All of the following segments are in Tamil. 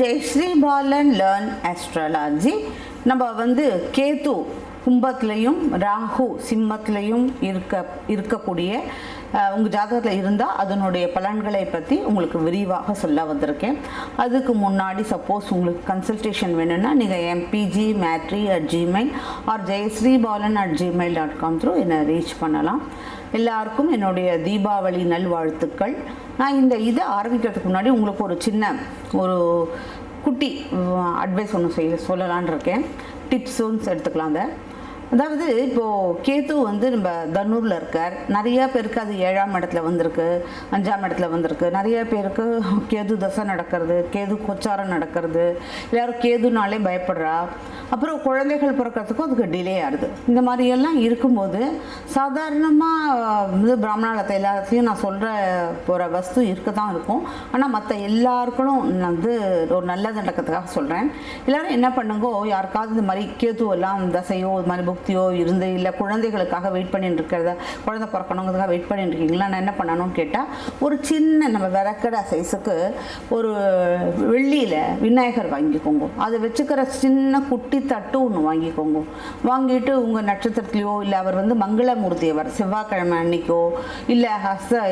Jayashree Balan learn astrology. நம்ம வந்து கேது கும்பத்துலேயும் ராகு சிம்மத்துலேயும் இருக்கக்கூடிய உங்கள் ஜாதகத்தில் இருந்தால் அதனுடைய பலன்களை பற்றி உங்களுக்கு விரிவாக சொல்ல வந்திருக்கேன். அதுக்கு முன்னாடி சப்போஸ் உங்களுக்கு கன்சல்டேஷன் வேணும்னா நீங்கள் mpgmatri@gmail ஆர் jayasreebalan@gmail.com த்ரூ என்னை ரீச் பண்ணலாம். எல்லாருக்கும் என்னுடைய தீபாவளி நல்வாழ்த்துக்கள். நான் இந்த இதை ஆரம்பிக்கிறதுக்கு முன்னாடி உங்களுக்கு ஒரு சின்ன ஒரு குட்டி அட்வைஸ் ஒன்று சொல்லலான் இருக்கேன். டிப்ஸுன்னு எடுத்துக்கலாம். அதாவது இப்போது கேது வந்து நம்ம தனுரில் இருக்கார். நிறையா பேருக்கு அது 7ஆம் இடத்துல வந்திருக்கு, 5ஆம் இடத்துல வந்திருக்கு. நிறைய பேருக்கு கேது தசை நடக்கிறது, கேது கோச்சாரம் நடக்கிறது, எல்லோரும் கேதுனாலே பயப்படுறா. அப்புறம் குழந்தைகள் பிறக்கிறதுக்கும் அதுக்கு டிலே ஆகுது. இந்த மாதிரியெல்லாம் இருக்கும்போது சாதாரணமாக பிராமணாலத்தை எல்லாத்துலேயும் நான் சொல்கிற போகிற வஸ்து இருக்க தான் இருக்கும். ஆனால் மற்ற எல்லாருக்கும் நான் வந்து ஒரு நல்லது நடக்கிறதுக்காக சொல்கிறேன். எல்லோரும் என்ன பண்ணுங்கோ, யாருக்காவது இந்த மாதிரி கேது எல்லாம் தசையோ இது மாதிரி புக்தியோ இருந்து இல்லை குழந்தைகளுக்காக வெயிட் பண்ணிட்டு இருக்கிறத, குழந்தை பிறக்கணுங்கிறதுக்காக வெயிட் பண்ணிட்டு இருக்கீங்களா, நான் என்ன பண்ணணும்னு கேட்டால் ஒரு சின்ன நம்ம விளக்கடை சைஸுக்கு ஒரு வெள்ளியில் விநாயகர் வாங்கிக்கோங்க. அதை வச்சுக்கிற சின்ன குட்டி தட்டு ஒன்று வாங்கிக்கோங்க. வாங்கிட்டு உங்கள் நட்சத்திரத்துலையோ இல்லை அவர் வந்து மங்களமூர்த்தியவர் செவ்வாய்க்கிழமை அன்னைக்கோ இல்லை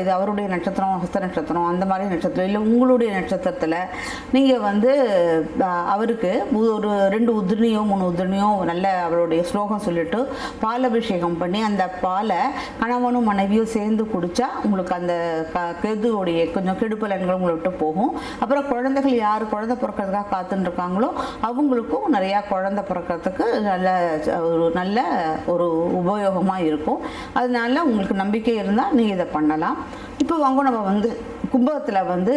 இது அவருடைய நட்சத்திரம் ஹஸ்த நட்சத்திரம் அந்த மாதிரி நட்சத்திரம் இல்லை உங்களுடைய நட்சத்திரத்தில் நீங்கள் வந்து அவருக்கு ஒரு 2 உதிரணியோ 3 உதிரணியோ நல்ல அவருடைய ஸ்லோகம் சொல்லிட்டு பாலபிஷேகம் பண்ணி அந்த பாலை கணவனும் மனைவியும் சேர்ந்து குடித்தா உங்களுக்கு அந்த கேதுவோடைய கொஞ்சம் கெடுபலன்கள் உங்களை விட்டு போகும். அப்புறம் குழந்தைகள் யார் குழந்தை பிறக்கிறதுக்காக காத்துன்னு இருக்காங்களோ அவங்களுக்கும் நிறையா குழந்தை பிறக்கிறதுக்கு நல்ல ஒரு உபயோகமாக இருக்கும். அதனால உங்களுக்கு நம்பிக்கை இருந்தால் நீங்கள் இதை பண்ணலாம். இப்போ வாங்க நம்ம வந்து கும்பத்தில் வந்து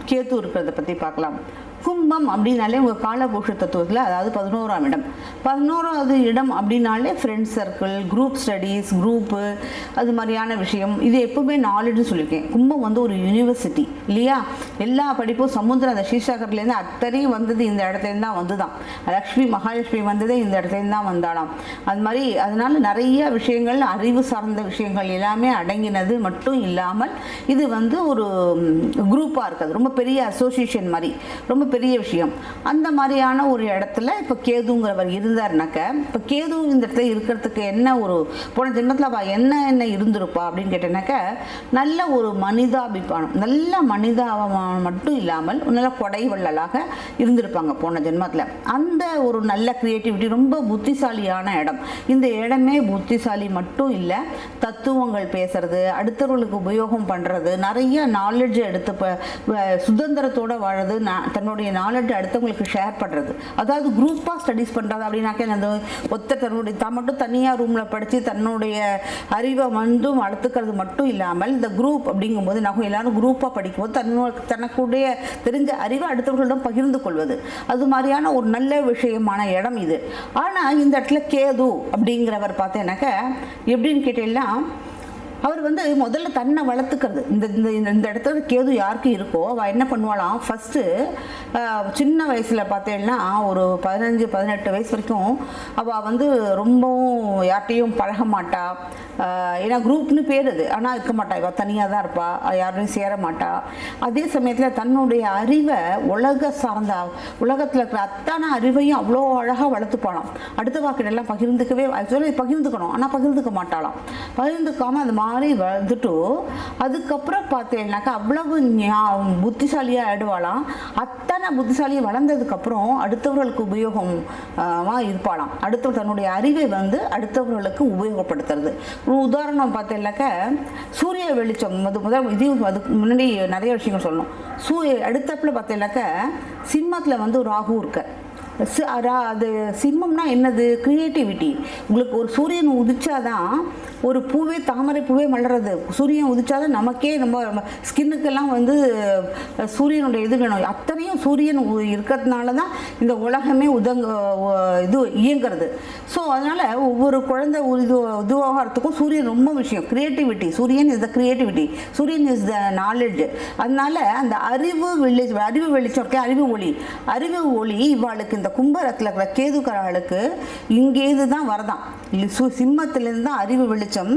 கேது இருக்கிறத பற்றி பார்க்கலாம். கும்பம் அப்படின்னாலே உங்கள் காலபுருஷ தத்துவத்தில் அதாவது 11ஆம் இடம். 11வது இடம் அப்படின்னாலே friends circle, group studies, group அது மாதிரியான விஷயம். இது எப்பவுமே நாலேஜ்னு சொல்லியிருக்கேன். கும்பம் வந்து ஒரு யூனிவர்சிட்டி இல்லையா. எல்லா படிப்பும் சமுத்திரம் அந்த ஸ்ரீசாகர்லேருந்து அத்தனையும் வந்தது இந்த இடத்துலேருந்து தான் வந்து தான். லக்ஷ்மி மகாலட்சுமி வந்ததே இந்த இடத்துலேருந்து தான் வந்தாலாம். அது மாதிரி அதனால நிறைய விஷயங்கள் அறிவு சார்ந்த விஷயங்கள் எல்லாமே அடங்கினது மட்டும் இல்லாமல் இது வந்து ஒரு குரூப்பாக இருக்குது. ரொம்ப பெரிய அசோசியேஷன் மாதிரி ரொம்ப பெரிய விஷயம். அந்த மாதிரியான ஒரு இடத்துல இப்போ கேதுங்கிறவர் இருந்தாருனாக்க இப்போ கேது இந்த இடத்துல இருக்கிறதுக்கு என்ன ஒரு போன ஜென்மத்தில் என்ன இருந்திருப்பா அப்படின்னு கேட்டேனாக்க நல்ல ஒரு மனிதாபிமானம், நல்ல மனிதாபிமானம் மட்டும் இல்லாமல் நல்ல கொடை வள்ளலாக இருந்திருப்பாங்க போன ஜென்மத்தில். அந்த ஒரு நல்ல கிரியேட்டிவிட்டி, ரொம்ப புத்திசாலியான இடம். இந்த இடமே புத்திசாலி மட்டும் இல்லை, தத்துவங்கள் பேசுறது, அடுத்தவர்களுக்கு உபயோகம் பண்ணுறது, நிறைய நாலேஜ் எடுத்து சுதந்திரத்தோடு வாழறது, தன்னுடைய நாலேஜ் அடுத்தவங்களுக்கு ஷேர் பண்ணுறது. அதாவது குரூப்பாக ஸ்டடீஸ் பண்ணுறது அப்படின்னாக்கா அந்த தன்னுடைய மட்டும் தனியாக ரூமில் படித்து தன்னுடைய அறிவை வளர்த்துக்கிறது மட்டும் இல்லாமல் இந்த குரூப் அப்படிங்கும்போது நாங்கள் எல்லாரும் குரூப்பாக படிக்கும்போது தனக்குடைய தெரிஞ்ச அறிவை அடுத்தவர்களிடம் பகிர்ந்து கொள்வது, அது மாதிரியான ஒரு நல்ல விஷயமான இடம் இது. ஆனால் இந்த இடத்துல கேது அப்படிங்கிறவர் பார்த்தேன்னாக்க எப்படின்னு கேட்டீங்கன்னா அவர் வந்து முதல்ல தன்னை வளர்த்துக்கிறது. இந்த இடத்துல கேது யாருக்கு இருக்கோ அவள் என்ன பண்ணுவாளாம், ஃபஸ்ட்டு சின்ன வயசில் பார்த்தேன்னா ஒரு 15-18 வயசு வரைக்கும் அவள் வந்து ரொம்பவும் யார்கிட்டையும் பழக மாட்டா. ஏன்னா குரூப்னு பேர் அது, ஆனால் இருக்க மாட்டா, இவள் தனியாக தான் இருப்பாள், யாரையும் சேர மாட்டா. அதே சமயத்தில் தன்னுடைய அறிவை உலகத்தில் இருக்கிற அத்தனை அறிவையும் அவ்வளோ அழகாக வளர்த்துப்பாளாம். அடுத்த வாக்கிடெல்லாம் பகிர்ந்துக்கவே பகிர்ந்துக்கணும், ஆனால் பகிர்ந்துக்க மாட்டாளாம். பகிர்ந்துக்காமல் அது மாதிரி வளர்ந்துட்டு அதுக்கப்புறம் பார்த்தேன்னாக்கா அவ்வளவு புத்திசாலியாக ஆயிடுவாளாம். அத்தனை புத்திசாலியை வளர்ந்ததுக்கப்புறம் அடுத்தவர்களுக்கு உபயோகமாக இருப்பாளாம். அடுத்தவர் தன்னுடைய அறிவை வந்து அடுத்தவர்களுக்கு உபயோகப்படுத்துறது. ஒரு உதாரணம் பார்த்தேன்னாக்க சூரிய வெளிச்சம் இது அதுக்கு முன்னாடி நிறைய விஷயங்கள் சொல்லணும். அடுத்தப்பில் பார்த்தேன்னாக்க சிம்மத்தில் வந்து ராகு இருக்க. அது சிம்மம்னா என்னது, கிரியேட்டிவிட்டி. உங்களுக்கு ஒரு சூரியன் உதிச்சாதான் ஒரு பூவே தாமரை பூவே மலர்றது. சூரியன் உதிச்சாதான் நமக்கே நம்ம ஸ்கின்னுக்கெல்லாம் வந்து சூரியனுடைய இது வேணும். அத்தனையும் சூரியன் இருக்கிறதுனால தான் இந்த உலகமே இயங்கிறது. ஸோ அதனால் ஒவ்வொரு குழந்தை உருவாகிறதுக்கும் சூரியன் ரொம்ப விஷயம். கிரியேட்டிவிட்டி, சூரியன் இஸ் த கிரியேட்டிவிட்டி, சூரியன் இஸ் த நாலேஜ். அதனால அந்த அறிவு வெளிச்சம், அறிவு ஒளி இவாளுக்கு இந்த கும்பரத்தில் இருக்கிற கேதுக்காரர்களுக்கு இங்கேருந்து தான் வரதான். சிம்மத்திலேருந்து தான் அறிவு வெளிச்சம்,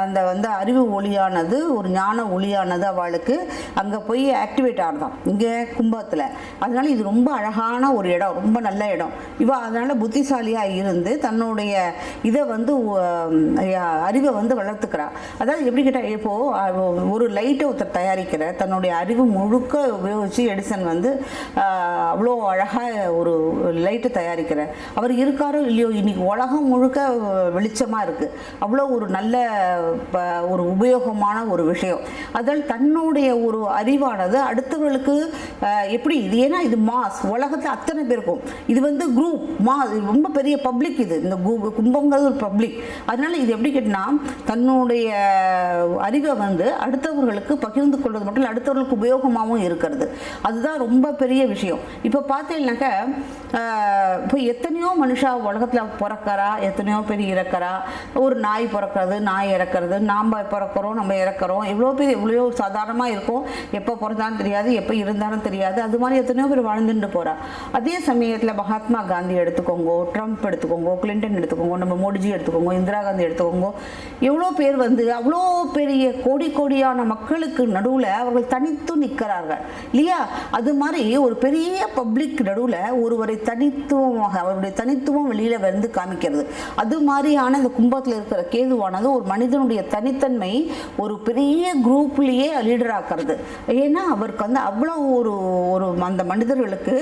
அந்த வந்து அறிவு ஒளியானது, ஒரு ஞான ஒளியானது அவளுக்கு அங்கே போய் ஆக்டிவேட் ஆகுதான் இங்கே கும்பத்தில். அதனால இது ரொம்ப அழகான ஒரு இடம், ரொம்ப நல்ல இடம். அதனால புத்திசாலியாக இருந்து தன்னுடைய இதை வந்து அறிவை வந்து வளர்த்துக்கிறா. அதாவது எப்படி கேட்டால், இப்போது ஒரு லைட்டை ஒருத்தர் தயாரிக்கிற தன்னுடைய அறிவு முழுக்க உபயோகித்து எடிசன் வந்து அவ்வளோ அழகாக ஒரு லைட்டை தயாரிக்கிற அவர் இருக்காரோ இல்லையோ, இன்னைக்கு உலகம் முழுக்க வெளிச்சமாக இருக்குது. அவ்வளோ ஒரு நல்ல ஒரு உபயோகமான ஒரு விஷயம். அதால் தன்னுடைய ஒரு அறிவானது அடுத்தவர்களுக்கு எப்படி இது, ஏன்னா இது மாஸ், உலகத்தில் அத்தனை பேருக்கும் இது வந்து குரூப் மாஸ், ரொம்ப பெரிய பப்ளிக் இது, இந்த கும்பங்கிறது ஒரு பப்ளிக். அதனால இது எப்படி கேட்டினா, தன்னுடைய அறிவை வந்து அடுத்தவர்களுக்கு பகிர்ந்து கொள்வது மட்டும் இல்லை, அடுத்தவர்களுக்கு உபயோகமாகவும் இருக்கிறது. அதுதான் ரொம்ப பெரிய விஷயம். இப்போ பார்த்தீங்கன்னாக்க இப்போ எத்தனையோ மனுஷா உலகத்தில் பிறக்கிறா, எத்தனையோ பேர் இறக்கிறா. ஒரு நாய் பிறக்கிறது, நாய் இறக்கிறது, நாம் பிறக்கிறோம், நம்ம இறக்கிறோம். எவ்வளோ பேர் எவ்வளோ சாதாரணமாக இருக்கும், எப்போ பிறந்தாலும் தெரியாது, எப்போ இருந்தாலும் தெரியாது. அது மாதிரி எத்தனையோ பேர் வாழ்ந்துட்டு போகிறா. அதே சமயத்தில் மகாத்மா காந்தி எடுத்துக்கோங்க, ட்ரம்ப் எடுத்துக்கோங்க, கிளின்டன் எடுத்துக்கோங்க, நம்ம மோடிஜி எடுத்துக்கோங்க, இந்திரா காந்தி எடுத்துக்கோங்க. எவ்வளோ பேர் வந்து அவ்வளோ பெரிய கோடி கோடியான மக்களுக்கு நடுவில் அவர்கள் தனித்து நிற்கிறார்கள் இல்லையா? அது மாதிரி ஒரு பெரிய பப்ளிக் நடுவில் ஒருவரை தனித்துவமாக, அவருடைய தனித்துவம் வெளியில் வந்து காமிக்கிறது. அது மாதிரியான இந்த கும்பத்தில் இருக்கிற கேதுவானது ஒரு மனிதனுடைய தனித்தன்மை ஒரு பெரிய குரூப்லேயே லீடர் ஆக்கிறது. ஏன்னா அவருக்கு வந்து அவ்வளோ ஒரு ஒரு அந்த மனிதர்களுக்கு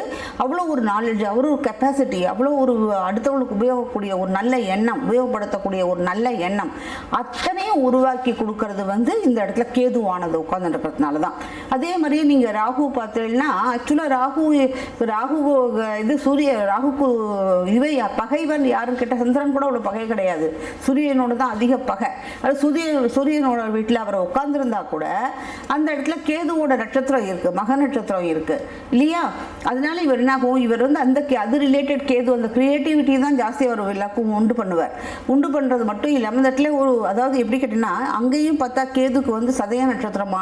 அவ்வளோ ஒரு நாலேஜ், அவ்வளோ ஒரு கெப்பாசிட்டி, அவ்வளோ ஒரு அடுத்தவர்களுக்கு உபயோகக்கூடிய ஒரு நல்ல எண்ணம், உபயோகப்படுத்தக்கூடிய ஒரு நல்ல எண்ணம் அத்தனையும் உருவாக்கி கொடுக்கறது வந்து இந்த இடத்துல கேதுவானது உட்கார்ந்துருக்கிறதுனால தான். அதே மாதிரியே நீங்கள் ராகு பார்த்தீங்கன்னா, ஆக்சுவலாக ராகு இது சூரிய ராகுக்கு இவை பகைவன் யாருன்னு கேட்டால் சந்திரன் கூட அவ்வளோ பகை கிடையாது, சூரியனோட தான் அதிக பகை. அது சூரியனோட வீட்டில் அவர் உட்கார்ந்துருந்தா கூட அந்த இடத்துல கேதுவோட நட்சத்திரம் இருக்குது, மக நட்சத்திரம் இருக்குது இல்லையா? அதனால இவர் என்னாகும், இவர் வந்து அந்த அது ரிலேட்டட் கேது, அந்த கிரியேட்டிவிட்டி தான் ஜாஸ்தி அவர் எல்லாருக்கும் உண்டு பண்ணுவார். உண்டு பண்ணுறது மட்டும் இல்லாமல் இந்த இடத்துல ஒரு, அதாவது எப்படி கேட்டிங்கன்னா, அங்கேயும் பார்த்தா கேதுக்கு வந்து சதய நட்சத்திரம்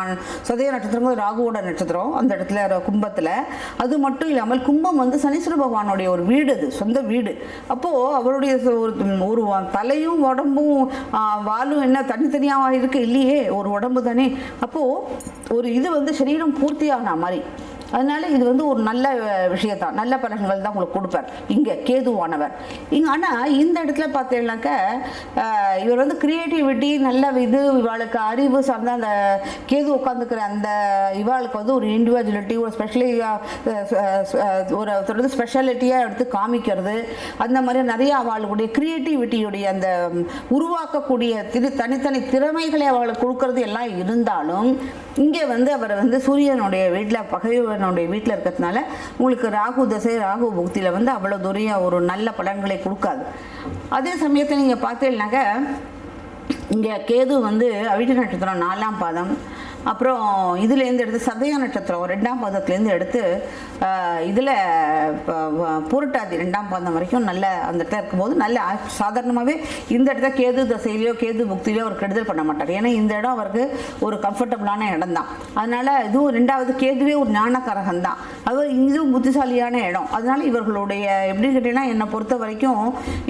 ராகுவோட நட்சத்திரம் அந்த இடத்துல கும்பத்தில். அது மட்டும் இல்லாமல் கும்பம் வந்து சனீஸ்வர பகவானுடைய ஒரு வீடு, அது சொந்த வீடு. அப்போது அவருடைய ஒரு தலையும் உடம்பும் வாலும் என்ன தனித்தனியாக இருக்கு இல்லையே, ஒரு உடம்பு தானே. அப்போது ஒரு இது வந்து சரீரம் பூர்த்தியான மாதிரி. அதனால இது வந்து ஒரு நல்ல விஷயத்தான், நல்ல பலன்கள் தான் உங்களுக்கு கொடுப்பார் இங்கே கேதுவானவர். ஆனால் இந்த இடத்துல பார்த்தீங்கன்னாக்க இவர் வந்து கிரியேட்டிவிட்டி நல்ல இது, இவாளுக்கு அறிவு சார்ந்த அந்த கேது உட்காந்துக்கிற அந்த இவாளுக்கு வந்து ஒரு இண்டிவிஜுவலிட்டி, ஒரு ஒரு ஸ்பெஷாலிட்டியாக எடுத்து காமிக்கிறது. அந்த மாதிரி நிறைய அவளுடைய கிரியேட்டிவிட்டியுடைய அந்த உருவாக்கக்கூடிய தனித்தனி திறமைகளை அவளுக்கு கொடுக்கறது எல்லாம் இருந்தாலும், இங்கே வந்து அவர் வந்து சூரியனுடைய வீட்டில் பகைவனுடைய வீட்டில் இருக்கிறதுனால உங்களுக்கு ராகு தசை ராகு புக்தியில் வந்து அவ்வளோ தூரம் ஒரு நல்ல பலன்களை கொடுக்காது. அதே சமயத்தில் நீங்கள் பார்த்தீங்கன்னாக்க இங்கே கேது வந்து அவிட்ட நட்சத்திரம் 4ஆம் பாதம், அப்புறம் இதுலேருந்து எடுத்து சதய நட்சத்திரம் 2ஆம் பாதத்துலேருந்து எடுத்து இதில் புரட்டாதி 2ஆம் பாதம் வரைக்கும் நல்ல அந்த இடத்துல இருக்கும்போது நல்ல சாதாரணமாகவே இந்த இடத்துல கேது தசையிலையோ கேது புக்திலையோ அவர் கெடுதல் பண்ண மாட்டார். ஏன்னா இந்த இடம் அவருக்கு ஒரு கம்ஃபர்டபுளான இடம் தான். அதனால் இதுவும் 2வது கேதுவே ஒரு ஞானக்காரகம் தான், அது இதுவும் புத்திசாலியான இடம். அதனால் இவர்களுடைய எப்படி கேட்டீங்கன்னா, என்னை பொறுத்த வரைக்கும்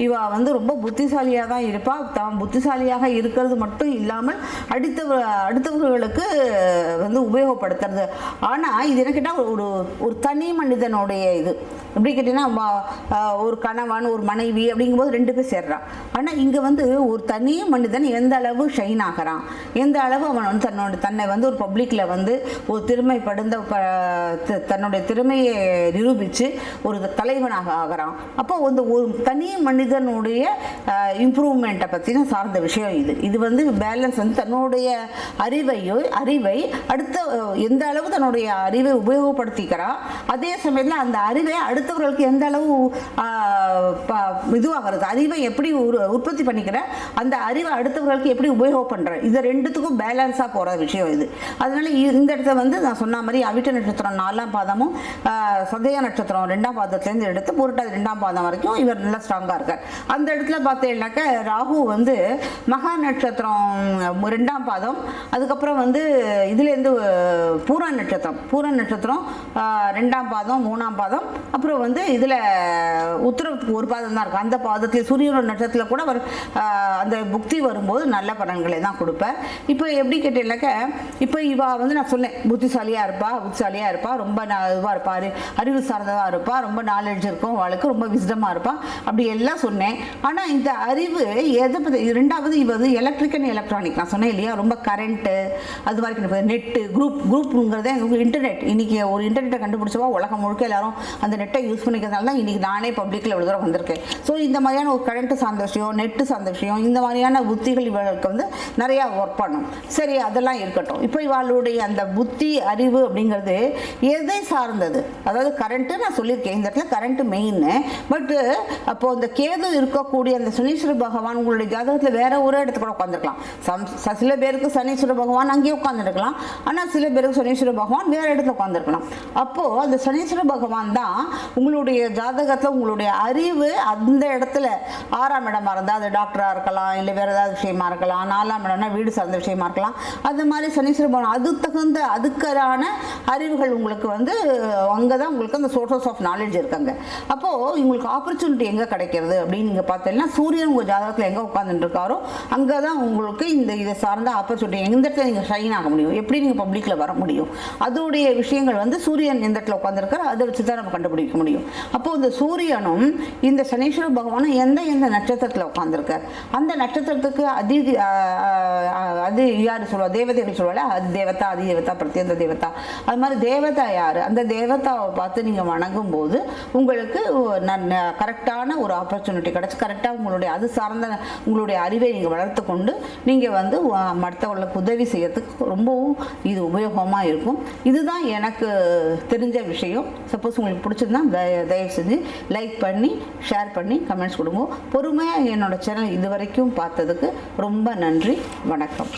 இவ வந்து ரொம்ப புத்திசாலியாக தான் இருப்பாள். தான் புத்திசாலியாக இருக்கிறது மட்டும் இல்லாமல் அடுத்தவர்களுக்கு வந்து உபயோகப்படுத்துறது. ஆனால் இது என்ன கேட்டால் ஒரு தனி மனிதனுடைய இது எப்படி கேட்டீங்கன்னா, ஒரு கணவன் ஒரு மனைவி அப்படிங்கும்போது 2 பேர் சேர்றான். ஆனால் இங்கே வந்து ஒரு தனி மனிதன் எந்த அளவு ஷைன் ஆகிறான், எந்த அளவு அவன் வந்து தன்னை வந்து ஒரு பப்ளிக்கில் வந்து ஒரு திறமைப்படுந்த தன்னுடைய திறமையை நிரூபித்து ஒரு தலைவனாக ஆகிறான். அப்போ வந்து ஒரு தனி மனிதனுடைய இம்ப்ரூவ்மெண்ட்டை பற்றின சார்ந்த விஷயம் இது வந்து பேலன்ஸ் வந்து தன்னுடைய அறிவை அடுத்த எந்த அளவு தன்னுடைய அறிவை உபயோகப்படுத்திக்கிறான், அதே சமயத்தில் அந்த அறிவை அடுத்தவர்களுக்கு எந்த அளவு இதுவாகிறது, அறிவை எப்படி உற்பத்தி பண்ணிக்கிற, அந்த அறிவை அடுத்தவர்களுக்கு எப்படி உபயோகம் பண்ணுற, இது 2த்துக்கும் பேலன்ஸாக போகிற விஷயம் இது. அதனால இந்த இடத்துல வந்து நான் சொன்ன மாதிரி அவிட்ட நட்சத்திரம் 4ஆம் பாதமும் சதய நட்சத்திரம் 2ஆம் பாதத்துலேருந்து எடுத்து புரட்டாதி 2ஆம் பாதம் வரைக்கும் இவர் நல்லா ஸ்ட்ராங்காக இருக்கார். அந்த இடத்துல பார்த்தீங்கன்னாக்க ராகு வந்து மகா நட்சத்திரம் 2ஆம் பாதம், அதுக்கப்புறம் வந்து இதுலேருந்து பூர நட்சத்திரம் 2ஆம் பாதம் 3ஆம் பாதம், அப்புறம் வந்து இதில் உத்தரவுக்கு ஒரு பாதம் தான் இருக்குது. அந்த பாதத்தில் சூரியனோட நட்சத்திரத்தில் கூட அந்த புக்தி வரும்போது நல்ல பலன்களை தான் கொடுப்பேன். இப்போ எப்படி கேட்டீங்கன்னாக்க, இப்போ இவா வந்து நான் சொன்னேன் புத்திசாலியாக இருப்பா, ரொம்ப இதுவாக இருப்பா, அறிவு சார்ந்ததாக இருப்பா, ரொம்ப நாலேஜ் இருக்கும் அவளுக்கு, ரொம்ப விஸ்டமாக இருப்பா, அப்படி எல்லாம் சொன்னேன். ஆனால் இந்த அறிவு எதை பற்றி, ரெண்டாவது இவ வந்து எலக்ட்ரிக் அண்ட் எலக்ட்ரானிக் நான் சொன்னேன் இல்லையா, ரொம்ப கரண்ட்டு அது மாதிரி நெட்டு குரூப்புங்கிறதே இன்டர்நெட். இன்றைக்கி ஒரு இன்டர்நெட்டை கண்டுபிடிச்சவா உலகம் முழுக்க எல்லாரும் அந்த நெட்டை யூஸ் பண்ணிக்கிறதுனால தான் இன்றைக்கி நானே பப்ளிக்கில் இவ்வளோ தூரம் வந்திருக்கேன். ஸோ இந்த மாதிரியான ஒரு கரண்ட்டு சார்ந்த விஷயம், நெட்டு சார்ந்த விஷயம், இந்த மாதிரியான புத்திகள் இவர்களுக்கு வந்து நிறையா ஒர்க் பண்ணும். சரி, அதெல்லாம் இருக்கட்டும். இப்போ இவளுடைய அந்த புத்தி அறிவு அப்படிங்கிறது எதை சார்ந்தது? அதாவது கரண்ட்டு நான் சொல்லியிருக்கேன், இந்த இடத்துல கரண்ட்டு மெயின். பட்டு அப்போது இந்த கேது இருக்கக்கூடிய அந்த சனீஸ்வர பகவான் உங்களுடைய ஜாதகத்தில் வேற ஒரு இடத்துல கூட உட்காந்துருக்கலாம். சில பேருக்கு சனீஸ்வர பகவான் அங்கேயே உட்காந்துருக்கலாம், ஆனால் சில பேருக்கு சனீஸ்வர பகவான் வேற இடத்துல உட்காந்துருக்கலாம். அப்போது அந்த சனீஸ்வர பகவான் தான் உங்களுடைய ஜாதகத்தில் உங்களுடைய அறிவு அந்த இடத்துல 6ஆம் இடமா இருந்தால் அது டாக்டராக இருக்கலாம், இல்லை வேறு ஏதாவது விஷயமா இருக்கலாம், 4ஆம் இடம்னா வீடு சார்ந்த விஷயமா இருக்கலாம். அது மாதிரி சனீஸ்வர பகவான் அதுக்கான அறிவுகள் உங்களுக்கு வந்து அங்கே தான் உங்களுக்கு அந்த சோர்சஸ் ஆஃப் நாலேஜ் இருக்காங்க. அப்போது உங்களுக்கு ஆப்பர்ச்சுனிட்டி எங்கே கிடைக்கிறது அப்படின்னு நீங்கள் பார்த்தீங்கன்னா, சூரியன் உங்கள் ஜாதகத்தில் எங்கே உட்காந்துருக்காரோ அங்கே தான் உங்களுக்கு இதை சார்ந்த ஆப்பர்ச்சுனிட்டி எந்த இடத்துல நீங்கள் ஷைன் ஆக முடியும், எப்படி நீங்கள் பப்ளிக்கில் வர முடியும், அதோடைய விஷயங்கள் வந்து சூரியன் எந்த இடத்துல உட்காந்துருக்காரோ அதை வச்சு தான் நம்ம கண்டுபிடிக்க முடியும். அப்போது இந்த சூரியனும் இந்த சனீஸ்வர பகவானும் எந்த நட்சத்திரத்தில் உட்காந்துருக்கார், அந்த நட்சத்திரத்துக்கு அது யார் சொல்லுவா, தேவதைகள் சொல்லுவாள், அது தேவதா, அதிதேவதா, பிரத்யேக தேவதா, அது மாதிரி தேவதா யார், அந்த தேவதாவை பார்த்து நீங்கள் வணங்கும் போது உங்களுக்கு கரெக்டான ஒரு ஆப்பர்ச்சுனிட்டி கிடச்சி கரெக்டாக உங்களுடைய அது சார்ந்த உங்களுடைய அறிவை நீங்கள் வளர்த்து கொண்டு நீங்கள் வந்து மற்றவர்களுக்கு உதவி செய்யறதுக்கு ரொம்பவும் இது உபயோகமாக இருக்கும். இதுதான் எனக்கு தெரிஞ்ச விஷயம். சப்போஸ் உங்களுக்கு பிடிச்சிருந்தா தயவு செஞ்சு லைக் பண்ணி ஷேர் பண்ணி கமெண்ட்ஸ் கொடுங்க. பொறுமையாக என்னோடய சேனல் இது வரைக்கும் பார்த்ததுக்கு ரொம்ப நன்றி. வணக்கம்.